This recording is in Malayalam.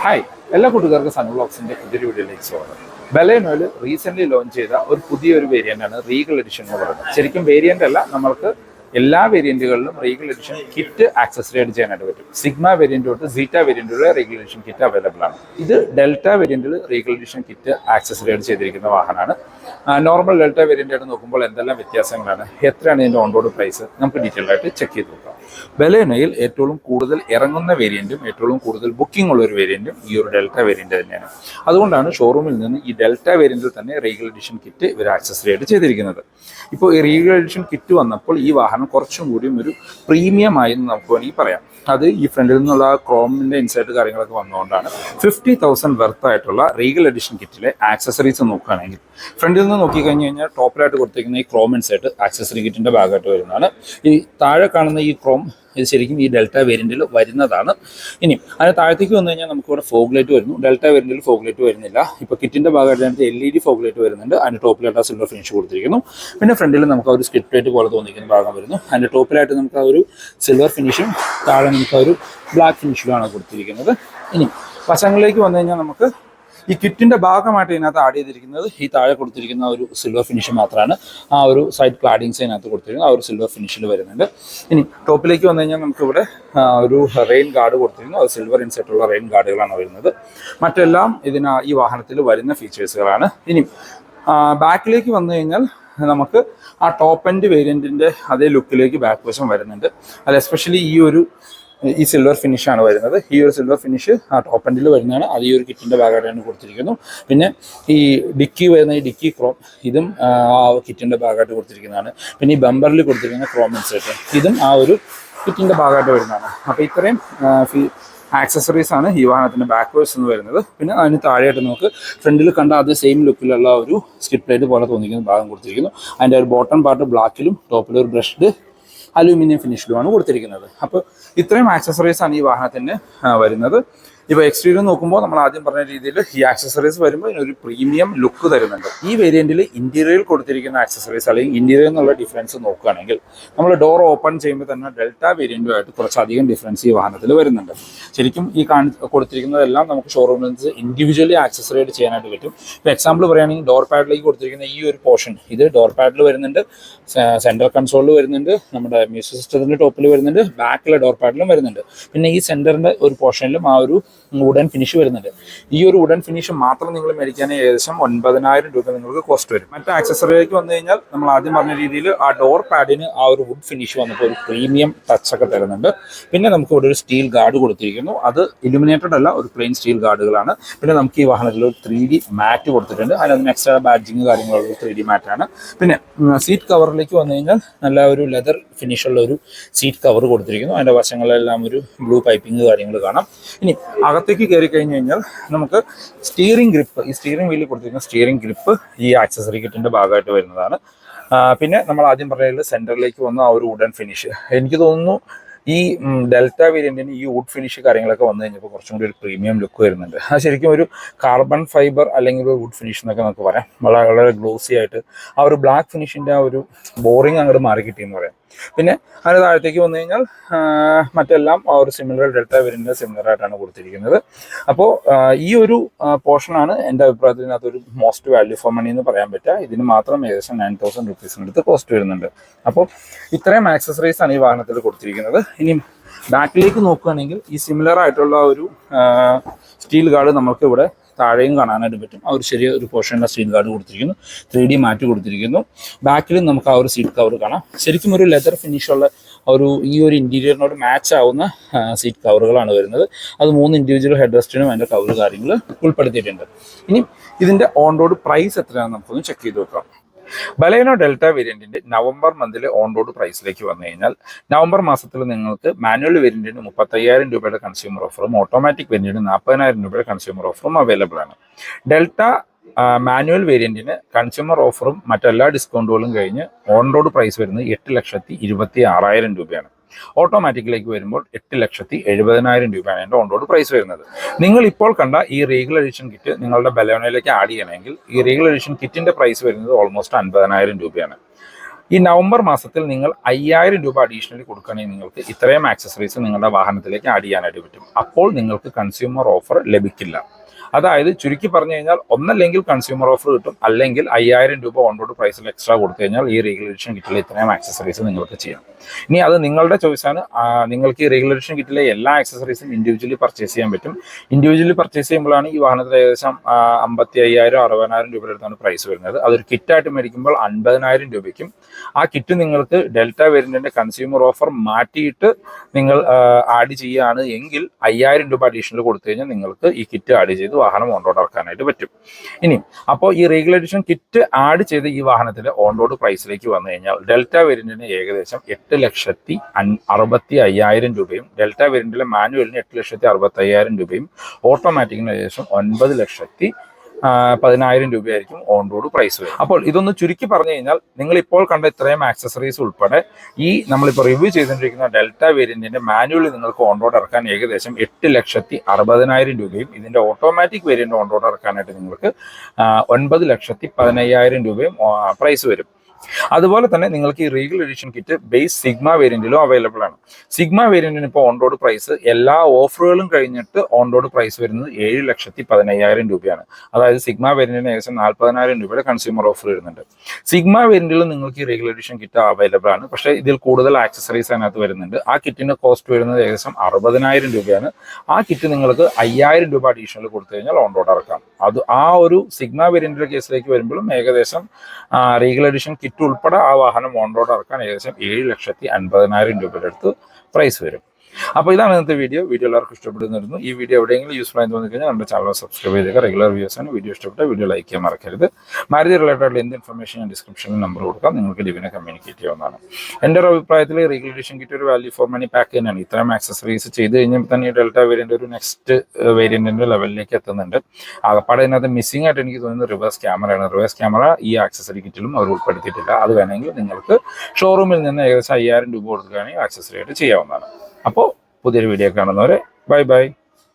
ഹായ്, എല്ലാ കൂട്ടുകാർക്കും സൺ വ്ളോഗ്സിന്റെ പുതിയൊരു വീഡിയോയിലേക്ക് സ്വാഗതം. ബലേനോയിൽ റീസെന്റ് ലോഞ്ച് ചെയ്ത ഒരു പുതിയൊരു വേരിയന്റ് ആണ് റീഗൽ എഡിഷൻ എന്ന് പറയുന്നത്. ശരിക്കും വേരിയന്റ് അല്ല, നമ്മൾക്ക് എല്ലാ വേരിയന്റുകളിലും റീഗൽ എഡിഷൻ കിറ്റ് ആക്സസറി ആയിട്ട് ചെയ്യാനായിട്ട് പറ്റും. സിഗ്മ വേരിയന്റ് തൊട്ട് സീറ്റ വേരിയന്റുള്ള റീഗൽ എഡിഷൻ കിറ്റ് അവൈലബിൾ ആണ്. ഇത് ഡെൽറ്റ വേരിയന്റിൽ റീഗൽ എഡിഷൻ കിറ്റ് ആക്സസറി ആയിട്ട് ചെയ്തിരിക്കുന്ന വാഹനമാണ്. നോർമൽ ഡെൽറ്റ വേരിയന്റ് ആയിട്ട് നോക്കുമ്പോൾ എന്തെല്ലാം വ്യത്യാസങ്ങളാണ്, എത്രയാണ് ഇതിന്റെ ഓൺബോർഡ് പ്രൈസ്, നമുക്ക് ഡീറ്റെയിൽ ആയിട്ട് ചെക്ക് ചെയ്ത് നോക്കാം. ബലേനോയിൽ ഏറ്റവും കൂടുതൽ ഇറങ്ങുന്ന വേരിയന്റും ഏറ്റവും കൂടുതൽ ബുക്കിംഗ് ഉള്ള ഒരു വേരിയന്റും ഈ ഒരു ഡെൽറ്റ വേരിയന്റ് തന്നെയാണ്. അതുകൊണ്ടാണ് ഷോറൂമിൽ നിന്ന് ഈ ഡെൽറ്റ വേരിയന്റിൽ തന്നെ റീഗൽ എഡിഷൻ കിറ്റ് ഇവർ ആക്സസറി ആയിട്ട് ചെയ്തിരിക്കുന്നത്. ഇപ്പോൾ ഈ റീഗൽ എഡിഷൻ കിറ്റ് വന്നപ്പോൾ ഈ വാഹനം കുറച്ചും കൂടിയും ഒരു പ്രീമിയം ആയി എന്ന് നമുക്ക് വേണമെങ്കിൽ പറയാം. അത് ഈ ഫ്രണ്ടിൽ നിന്നുള്ള ക്രോമിന്റെ ഇൻസൈറ്റ് കാര്യങ്ങളൊക്കെ വന്നുകൊണ്ടാണ്. 50,000 വെർത്ത് ആയിട്ടുള്ള റീഗൽ എഡിഷൻ കിറ്റിലെ ആക്സസറീസ് നോക്കുകയാണെങ്കിൽ ഫ്രണ്ടിൽ നിന്ന് നോക്കിക്കഴിഞ്ഞ് കഴിഞ്ഞാൽ ടോപ്പിലായിട്ട് കൊടുത്തിരിക്കുന്ന ഈ ക്രോം ഇൻസൈറ്റ് ആക്സസറി കിറ്റിന്റെ ഭാഗമായിട്ട് വരുന്നതാണ്. ഈ താഴെ കാണുന്ന ഈ ക്രോം ഇത് ശരിക്കും ഈ ഡെൽറ്റ വേരിയന്റിൽ വരുന്നതാണ്. ഇനി അതിന് താഴത്തേക്ക് വന്നു കഴിഞ്ഞാൽ നമുക്കിവിടെ ഫോഗ് ലൈറ്റ് വരുന്നു. ഡെൽറ്റ വേരിയന്റിൽ ഫോഗ് ലൈറ്റ് വരുന്നില്ല. ഇപ്പോൾ കിറ്റിന്റെ ഭാഗമായിട്ട് LED ഫോഗ് ലൈറ്റ് വരുന്നുണ്ട്. അതിന്റെ ടോപ്പിലായിട്ട് ആ സിൽവർ ഫിനിഷ് കൊടുത്തിരിക്കുന്നു. പിന്നെ ഫ്രണ്ടിൽ നമുക്ക് ഒരു സ്കിറ്റ് പ്ലേറ്റ് പോലെ തോന്നിക്കുന്ന ഭാഗം വരുന്നു. അതിന്റെ ടോപ്പിലായിട്ട് നമുക്ക് ആ ഒരു സിൽവർ ഫിനിഷും താഴെ നമുക്ക് ഒരു ബ്ലാക്ക് ഫിനിഷിലുമാണ് കൊടുത്തിരിക്കുന്നത്. ഇനി വശങ്ങളിലേക്ക് വന്നു കഴിഞ്ഞാൽ നമുക്ക് ഈ കിറ്റിന്റെ ഭാഗമായിട്ട് ഇതിനകത്ത് ആഡ് ചെയ്തിരിക്കുന്നത് ഈ താഴെ കൊടുത്തിരിക്കുന്ന ഒരു സിൽവർ ഫിനിഷ് മാത്രമാണ്. ആ ഒരു സൈഡ് ക്ലാഡിങ്സ് ഇതിനകത്ത് കൊടുത്തിരിക്കുന്നത് ആ ഒരു സിൽവർ ഫിനിഷിൽ വരുന്നുണ്ട്. ഇനി ടോപ്പിലേക്ക് വന്നു കഴിഞ്ഞാൽ നമുക്കിവിടെ ഒരു റെയിൻ ഗാർഡ് കൊടുത്തിരിക്കുന്നു. അത് സിൽവർ ഇൻസെറ്റുള്ള റെയിൻ ഗാർഡുകളാണ് വരുന്നത്. മറ്റെല്ലാം ഈ വാഹനത്തിൽ വരുന്ന ഫീച്ചേഴ്സുകളാണ്. ഇനി ബാക്കിലേക്ക് വന്നു കഴിഞ്ഞാൽ നമുക്ക് ആ ടോപ്പ് എൻഡ് വേരിയന്റിന്റെ അതേ ലുക്കിലേക്ക് ബാക്ക് വശം വരുന്നുണ്ട്. അത് എസ്പെഷ്യലി ഈ സിൽവർ ഫിനിഷാണ് വരുന്നത്. ഈ ഒരു സിൽവർ ഫിനിഷ് ആ ടോപ്പ് എൻഡിൽ വരുന്നതാണ്. അത് ഈ ഒരു കിറ്റിന്റെ ഭാഗമായിട്ടാണ് കൊടുത്തിരിക്കുന്നു. പിന്നെ ഈ ഡിക്കി വരുന്ന ഈ ഡിക്കി ക്രോം ഇതും ആ കിറ്റിന്റെ ഭാഗമായിട്ട് കൊടുത്തിരിക്കുന്നതാണ്. പിന്നെ ഈ ബമ്പറിൽ കൊടുത്തിരിക്കുന്ന ക്രോം ഇൻസേർട്ട് ഇതും ആ ഒരു കിറ്റിന്റെ ഭാഗമായിട്ട് വരുന്നതാണ്. അപ്പോൾ ഇത്രയും ആക്സസറീസ് ആണ് ഈ വാഹനത്തിന്റെ ബാക്ക് വേഴ്സ് എന്ന് വരുന്നത്. പിന്നെ അതിന് താഴെയായിട്ട് നമുക്ക് ഫ്രണ്ടിൽ കണ്ട അതേ സെയിം ലുക്കിലുള്ള ഒരു സ്കിറ്റ് പ്ലേറ്റ് പോലെ തോന്നിക്കുന്ന ഭാഗം കൊടുത്തിരിക്കുന്നു. അതിൻ്റെ ഒരു ബോട്ടം പാർട്ട് ബ്ലാക്കിലും ടോപ്പിൽ ഒരു ബ്രഷ്ഡ് അലൂമിനിയം ഫിനിഷിലുമാണ് കൊടുത്തിരിക്കുന്നത്. അപ്പോൾ ഇത്രയും ആക്സസറീസ് ആണ് ഈ വാഹനത്തിന് വരുന്നത്. ഇപ്പോൾ എക്സ്റ്റീരിയർ നോക്കുമ്പോൾ നമ്മൾ ആദ്യം പറഞ്ഞ രീതിയിൽ ഈ ആക്സസറീസ് വരുമ്പോൾ ഇതിനൊരു പ്രീമിയം ലുക്ക് തരുന്നുണ്ട്. ഈ വേരിയന്റിൽ ഇന്റീരിയറിൽ കൊടുത്തിരിക്കുന്ന ആക്സസറീസ് അല്ലെങ്കിൽ ഇന്റീരിയർ എന്നുള്ള ഡിഫറൻസ് നോക്കുകയാണെങ്കിൽ നമ്മൾ ഡോർ ഓപ്പൺ ചെയ്യുമ്പോൾ തന്നെ ഡെൽറ്റ വേരിയന്റുമായിട്ട് കുറച്ചധികം ഡിഫറൻസ് ഈ വാഹനത്തിൽ വരുന്നുണ്ട്. ശരിക്കും ഈ കൊടുത്തിരിക്കുന്നതെല്ലാം നമുക്ക് ഷോറൂമിൽ നിന്ന് ഇൻഡിവിജ്വലി ആക്സസറി ആയിട്ട് ചെയ്യാനായിട്ട് പറ്റും. ഇപ്പോൾ എക്സാമ്പിൾ പറയുകയാണെങ്കിൽ ഡോർ പാഡിലേക്ക് കൊടുത്തിരിക്കുന്ന ഈ ഒരു പോർഷൻ ഇത് ഡോർ പാഡിൽ വരുന്നുണ്ട്, സെൻട്രൽ കൺസോളിൽ വരുന്നുണ്ട്, നമ്മുടെ മ്യൂസിക് സിസ്റ്റത്തിന്റെ ടോപ്പിൽ വരുന്നുണ്ട്, ബാക്കിലെ ഡോർ പാഡിലും വരുന്നുണ്ട്. പിന്നെ ഈ സെന്ററിന്റെ ഒരു പോർഷനിലും ആ ഒരു വുഡൻ ഫിനിഷ് വരുന്നുണ്ട്. ഈ ഒരു വുഡൻ ഫിനിഷ് മാത്രം നിങ്ങൾ മേടിക്കാൻ ഏകദേശം 9,000 രൂപ നിങ്ങൾക്ക് കോസ്റ്റ് വരും. മറ്റേ ആക്സസറിയിലേക്ക് വന്നു കഴിഞ്ഞാൽ നമ്മൾ ആദ്യം പറഞ്ഞ രീതിയിൽ ആ ഡോർ പാഡിന് ആ ഒരു വുഡ് ഫിനിഷ് വന്നപ്പോൾ ഒരു പ്രീമിയം ടച്ച് ഒക്കെ തരുന്നുണ്ട്. പിന്നെ നമുക്ക് ഇവിടെ ഒരു സ്റ്റീൽ ഗാർഡ് കൊടുത്തിരിക്കുന്നു. അത് ഇലുമിനേറ്റഡ് അല്ല, ഒരു പ്ലെയിൻ സ്റ്റീൽ ഗാർഡുകളാണ്. പിന്നെ നമുക്ക് ഈ വാഹനത്തിൽ ഒരു 3D മാറ്റ് കൊടുത്തിട്ടുണ്ട്. അതിനൊന്നും എക്സ്ട്രാ ബാഡ്ജിങ് കാര്യങ്ങളുള്ള 3D മാറ്റാണ്. പിന്നെ സീറ്റ് കവറിലേക്ക് വന്നു കഴിഞ്ഞാൽ നല്ല ഒരു ലെതർ ഫിനിഷുള്ള ഒരു സീറ്റ് കവർ കൊടുത്തിരിക്കുന്നു. അതിൻ്റെ വശങ്ങളിലെല്ലാം ഒരു ബ്ലൂ പൈപ്പിംഗ് കാര്യങ്ങൾ കാണാം. ഇനി അകത്തേക്ക് കയറി കഴിഞ്ഞ് കഴിഞ്ഞാൽ നമുക്ക് സ്റ്റിയറിംഗ് ഗ്രിപ്പ്, ഈ സ്റ്റിയറിംഗ് വീലിൽ കൊടുത്തിരിക്കുന്ന സ്റ്റിയറിംഗ് ഗ്രിപ്പ് ഈ ആക്സസറി കിറ്റിന്റെ ഭാഗമായിട്ട് വരുന്നതാണ്. പിന്നെ നമ്മൾ ആദ്യം പറഞ്ഞതിൽ സെന്ററിലേക്ക് വന്ന ആ ഒരു വുഡൻ ഫിനിഷ്, എനിക്ക് തോന്നുന്നു ഈ ഡെൽറ്റ വേരിയന്റിന് ഈ വുഡ് ഫിനിഷ് കാര്യങ്ങളൊക്കെ വന്നു കഴിഞ്ഞപ്പോൾ കുറച്ചും കൂടി ഒരു പ്രീമിയം ലുക്ക് വരുന്നുണ്ട്. അത് ശരിക്കും ഒരു കാർബൺ ഫൈബർ അല്ലെങ്കിൽ ഒരു വുഡ് ഫിനിഷ് എന്നൊക്കെ നമുക്ക് പറയാം. വളരെ ഗ്ലോസി ആയിട്ട് ആ ഒരു ബ്ലാക്ക് ഫിനിഷിന്റെ ആ ഒരു ബോറിങ് അങ്ങോട്ട് മാറി കിട്ടിയെന്ന് പറയാം. പിന്നെ അതിന് താഴത്തേക്ക് വന്നു കഴിഞ്ഞാൽ മറ്റെല്ലാം ആ ഒരു സിമിലർ ഡെൽറ്റ വേരിയന്റിന് സിമിലർ ആയിട്ടാണ് കൊടുത്തിരിക്കുന്നത്. അപ്പോൾ ഈ ഒരു പോർഷനാണ് എൻ്റെ അഭിപ്രായത്തിൽ ഇതിനകത്തൊരു മോസ്റ്റ് വാല്യൂ ഫോർ മണി എന്ന് പറയാൻ പറ്റുക. ഇതിന് മാത്രം ഏകദേശം 9,000 റുപ്പീസിനടുത്ത് കോസ്റ്റ് വരുന്നുണ്ട്. അപ്പോൾ ഇത്രയും ആക്സസറീസ് ആണ് ഈ വാഹനത്തിൽ കൊടുത്തിരിക്കുന്നത്. ഇനി ബാക്കിലേക്ക് നോക്കുകയാണെങ്കിൽ ഈ സിമിലർ ആയിട്ടുള്ള ഒരു സ്റ്റീൽ ഗാർഡ് നമുക്ക് ഇവിടെ താഴെയും കാണാനായിട്ട് പറ്റും. ആ ഒരു ചെറിയൊരു പോർഷനിലെ സ്റ്റീൽ ഗാർഡ് കൊടുത്തിരിക്കുന്നു. 3D മാറ്റ് കൊടുത്തിരിക്കുന്നു. ബാക്കിലും നമുക്ക് ആ ഒരു സീറ്റ് കവർ കാണാം. ശരിക്കും ഒരു ലെതർ ഫിനിഷുള്ള ഈ ഒരു ഇന്റീരിയറിനോട് മാച്ച് ആവുന്ന സീറ്റ് കവറുകളാണ് വരുന്നത്. അത് 3 ഇൻഡിവിജ്വൽ ഹെഡ് റെസ്റ്റിനും അതിൻ്റെ കവർ കാര്യങ്ങൾ ഉൾപ്പെടുത്തിയിട്ടുണ്ട്. ഇനി ഇതിൻ്റെ ഓൺ റോഡ് പ്രൈസ് എത്രയാണെന്ന് നമുക്കൊന്ന് ചെക്ക് ചെയ്ത് നോക്കാം. ബലേനോ ഡെൽറ്റ വേരിയന്റിന്റെ നവംബർ മന്തിലെ ഓൺ റോഡ് പ്രൈസിലേക്ക് വന്നു കഴിഞ്ഞാൽ നവംബർ മാസത്തിൽ നിങ്ങൾക്ക് മാനുവൽ വേരിയന്റിന് 35,000 രൂപയുടെ കൺസ്യൂമർ ഓഫറും ഓട്ടോമാറ്റിക് വേരിയന്റിന് 40,000 രൂപയുടെ കൺസ്യൂമർ ഓഫറും അവൈലബിൾ ആണ്. ഡെൽറ്റ മാനുവൽ വേരിയന്റിന് കൺസ്യൂമർ ഓഫറും മറ്റെല്ലാ ഡിസ്കൗണ്ടുകളും കഴിഞ്ഞ് ഓൺ റോഡ് പ്രൈസ് വരുന്നത് 8,26,000 രൂപയാണ്. ഓട്ടോമാറ്റിക്കിലേക്ക് വരുമ്പോൾ 8,70,000 രൂപയാണ് എൻ്റെ ഓൺ റോഡ് പ്രൈസ് വരുന്നത്. നിങ്ങൾ ഇപ്പോൾ കണ്ട ഈ റീഗൽ എഡിഷൻ കിറ്റ് നിങ്ങളുടെ ബലേനോയിലേക്ക് ആഡ് ചെയ്യണമെങ്കിൽ ഈ റീഗൽ എഡിഷൻ കിറ്റിന്റെ പ്രൈസ് വരുന്നത് ഓൾമോസ്റ്റ് 50,000 രൂപയാണ്. ഈ നവംബർ മാസത്തിൽ നിങ്ങൾ 5000 രൂപ അഡീഷണലി കൊടുക്കുകയാണെങ്കിൽ നിങ്ങൾക്ക് ഇത്രയും ആക്സസറീസ് നിങ്ങളുടെ വാഹനത്തിലേക്ക് ആഡ് ചെയ്യാനായിട്ട് പറ്റും. അപ്പോൾ നിങ്ങൾക്ക് കൺസ്യൂമർ ഓഫർ ലഭിക്കില്ല. അതായത് ചുരുക്കി പറഞ്ഞു കഴിഞ്ഞാൽ ഒന്നല്ലെങ്കിൽ കൺസ്യൂമർ ഓഫർ കിട്ടും, അല്ലെങ്കിൽ 5000 രൂപ ഓൺ റോഡ് പ്രൈസിൽ എക്സ്ട്രാ കൊടുത്തു കഴിഞ്ഞാൽ ഈ റീഗൽ എഡിഷൻ കിറ്റിലെ ഇത്രയും ആക്സസറീസ് നിങ്ങൾക്ക് ചെയ്യാം. ഇനി അത് നിങ്ങളുടെ ചോയ്സാണ്. നിങ്ങൾക്ക് ഈ റീഗൽ എഡിഷൻ കിറ്റിലെ എല്ലാ ആക്സസറീസും ഇൻഡിവിജ്വലി പർച്ചേസ് ചെയ്യാൻ പറ്റും. ഇൻഡിവിജ്വലി പർച്ചേസ് ചെയ്യുമ്പോഴാണ് ഈ വാഹനത്തിൽ ഏകദേശം 55,000 60,000 രൂപയുടെ അടുത്താണ് പ്രൈസ് വരുന്നത്. അതൊരു കിറ്റായിട്ട് മേടിക്കുമ്പോൾ 50,000 രൂപയ്ക്കും. ആ കിറ്റ് നിങ്ങൾക്ക് ഡെൽറ്റ വേരിയന്റിന്റെ കൺസ്യൂമർ ഓഫർ മാറ്റിയിട്ട് നിങ്ങൾ ആഡ് ചെയ്യുകയാണ് എങ്കിൽ 5000 രൂപ അഡീഷണൽ കൊടുത്തു കഴിഞ്ഞാൽ നിങ്ങൾക്ക് ഈ കിറ്റ് ആഡ് ചെയ്ത് വാഹനം ഓൺ റോഡ് ഇറക്കാനായിട്ട് പറ്റും. ഇനി അപ്പോൾ ഈ റീഗൽ എഡിഷൻ കിറ്റ് ആഡ് ചെയ്ത് ഈ വാഹനത്തിലെ ഓൺ റോഡ് പ്രൈസിലേക്ക് വന്നു കഴിഞ്ഞാൽ ഡെൽറ്റ വേരിയന്റിന് ഏകദേശം 8,65,000 രൂപയും, ഡെൽറ്റ വേരിയന്റിലെ മാനുവലിന് 8,65,000 രൂപയും, ഓട്ടോമാറ്റിക്കിന് ഏകദേശം 9,10,000 രൂപയായിരിക്കും ഓൺ റോഡ് പ്രൈസ് വരും. അപ്പോൾ ഇതൊന്ന് ചുരുക്കി പറഞ്ഞു കഴിഞ്ഞാൽ നിങ്ങൾ ഇപ്പോൾ കണ്ട ഇത്രയും ആക്സസറീസ് ഉൾപ്പെടെ ഈ നമ്മളിപ്പോൾ റിവ്യൂ ചെയ്തുകൊണ്ടിരിക്കുന്ന ഡെൽറ്റ വേരിയന്റിന്റെ മാനുവലി നിങ്ങൾക്ക് ഓൺ റോഡ് ഇറക്കാൻ ഏകദേശം 8,60,000 രൂപയും, ഇതിന്റെ ഓട്ടോമാറ്റിക് വേരിയന്റ് ഓൺ റോഡ് ഇറക്കാനായിട്ട് നിങ്ങൾക്ക് 9,15,000 രൂപയും പ്രൈസ് വരും. അതുപോലെ തന്നെ നിങ്ങൾക്ക് ഈ Regal edition kit base Sigma വേരിയന്റിലും അവൈലബിൾ ആണ്. സിഗ്മ വേരിയന്റിന് ഇപ്പോൾ ഓൺ റോഡ് പ്രൈസ് എല്ലാ ഓഫറുകളും കഴിഞ്ഞിട്ട് ഓൺ റോഡ് പ്രൈസ് വരുന്നത് 7,15,000 രൂപയാണ്. അതായത് സിഗ്മ വേരിയന്റിന് ഏകദേശം 40,000 രൂപയുടെ കൺസ്യൂമർ ഓഫർ വരുന്നുണ്ട്. സിഗ്മ വേരിയന്റിലും നിങ്ങൾക്ക് ഈ റീഗൽ എഡിഷൻ കിറ്റ് അവൈലബിൾ ആണ്. പക്ഷേ ഇതിൽ കൂടുതൽ ആക്സസറീസ് അതിനകത്ത് വരുന്നുണ്ട്. ആ കിറ്റിന്റെ കോസ്റ്റ് വരുന്നത് ഏകദേശം 60,000 രൂപയാണ്. ആ കിറ്റ് നിങ്ങൾക്ക് 5,000 രൂപ അഡീഷണൽ കൊടുത്തു കഴിഞ്ഞാൽ ഓൺ റോഡ് ഇറക്കാം. അത് ആ ഒരു സിഗ്മ വേരിയന്റിന്റെ കേസിലേക്ക് വരുമ്പോഴും ഏകദേശം റീഗൽ എഡിഷൻ കിറ്റ് ഉൾപ്പെടെ ആ വാഹനം ഓൺ റോഡ് ഇറക്കാൻ ഏകദേശം 7,50,000 രൂപയുടെ അടുത്ത് പ്രൈസ് വരും. അപ്പോൾ ഇതാണ് ഇന്നത്തെ വീഡിയോ. എല്ലാവർക്കും ഇഷ്ടപ്പെടുന്നു. ഈ വീഡിയോ എവിടെയെങ്കിലും യൂസ്ഫുൾ ആയി തോന്നി കഴിഞ്ഞാൽ നമ്മുടെ ചാനൽ സബ്സ്ക്രൈബ് ചെയ്തേക്കുക. റെഗുലർ വ്യൂസാണ്. വീഡിയോ ഇഷ്ടപ്പെട്ട വീഡിയോ ലൈക്ക് ചെയ്യാൻ മറക്കരുത്. മാരുതി റിലേറ്റഡ് ആയിട്ടുള്ള എന്ത് ഇൻഫർമേഷൻ ഞാൻ ഡിസ്ക്രിപ്ഷനിൽ നമ്പർ കൊടുക്കാം, നിങ്ങൾക്ക് ലിവിനെ കമ്മ്യൂണിക്കേറ്റ് ചെയ്യാവുന്നതാണ്. എൻ്റെ ഒരു അഭിപ്രായത്തിൽ റീഗൽ എഡിഷൻ കിറ്റ് ഒരു വാല്യൂ ഫോർ മണി പാക്ക് തന്നെയാണ്. ഇത്രയും ആക്സസറീസ് ചെയ്ത് കഴിഞ്ഞാൽ തന്നെ ഈ ഡെൽറ്റ വേരിയൻ്റ് ഒരു നെക്സ്റ്റ് വേരിയന്റിന്റെ ലെവലിലേക്ക് എത്തുന്നുണ്ട്. ആകപ്പാടെ ഇതിനകത്ത് മിസ്സിംഗ് ആയിട്ട് എനിക്ക് തോന്നുന്നത് റിവേഴ്സ് ക്യാമറയാണ്. റിവേഴ്സ് ക്യാമറ ഈ ആക്സസറി കിറ്റിലും അവർ ഉൾപ്പെടുത്തിയിട്ടില്ല. അത് വേണമെങ്കിൽ നിങ്ങൾക്ക് ഷോറൂമിൽ നിന്ന് ഏകദേശം 5,000 രൂപ കൊടുക്കുകയാണെങ്കിൽ ആക്സസറി ആയിട്ട് ചെയ്യാവുന്നതാണ്. അപ്പോൾ പുതിയൊരു വീഡിയോ കാണുന്നവരെ ബൈ ബൈ.